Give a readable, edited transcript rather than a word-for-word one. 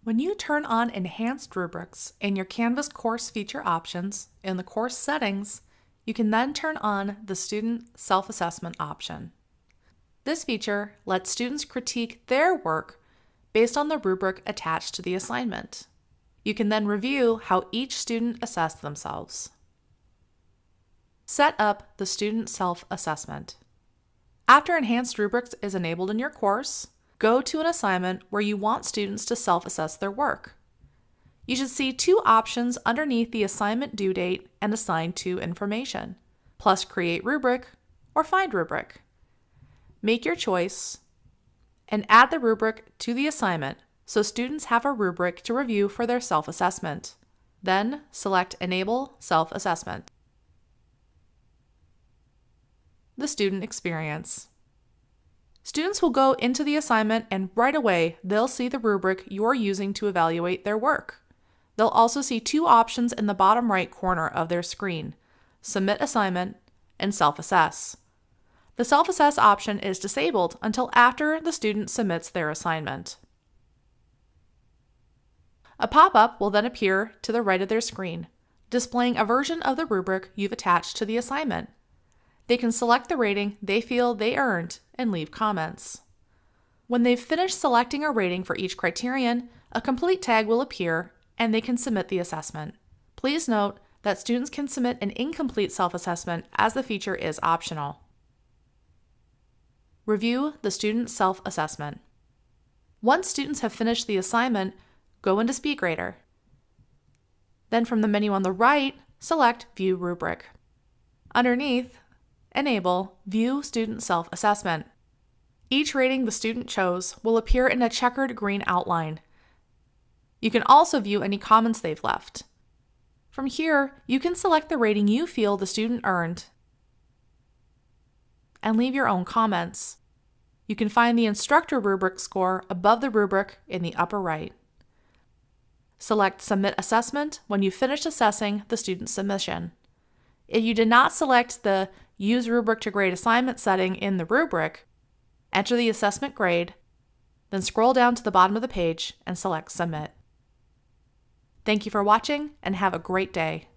When you turn on Enhanced Rubrics in your Canvas course feature options in the course settings, you can then turn on the Student Self-Assessment option. This feature lets students critique their work based on the rubric attached to the assignment. You can then review how each student assessed themselves. Set up the Student Self-Assessment. After Enhanced Rubrics is enabled in your course, go to an assignment where you want students to self-assess their work. You should see two options underneath the assignment due date and Assign To information, plus Create Rubric or Find Rubric. Make your choice and add the rubric to the assignment so students have a rubric to review for their self-assessment. Then select Enable Self-Assessment. The student experience. Students will go into the assignment and right away they'll see the rubric you're using to evaluate their work. They'll also see two options in the bottom right corner of their screen: Submit Assignment and Self-Assess. The Self-Assess option is disabled until after the student submits their assignment. A pop-up will then appear to the right of their screen, displaying a version of the rubric you've attached to the assignment. They can select the rating they feel they earned and leave comments. When they've finished selecting a rating for each criterion, a complete tag will appear and they can submit the assessment. Please note that students can submit an incomplete self-assessment as the feature is optional. Review the student self-assessment. Once students have finished the assignment, go into SpeedGrader. Then from the menu on the right, select View Rubric. Underneath, enable View Student Self-Assessment. Each rating the student chose will appear in a checkered green outline. You can also view any comments they've left. From here, you can select the rating you feel the student earned and leave your own comments. You can find the instructor rubric score above the rubric in the upper right. Select Submit Assessment when you finish assessing the student's submission. If you did not select the Use Rubric to Grade Assignment setting in the rubric, enter the assessment grade, then scroll down to the bottom of the page and select Submit. Thank you for watching and have a great day.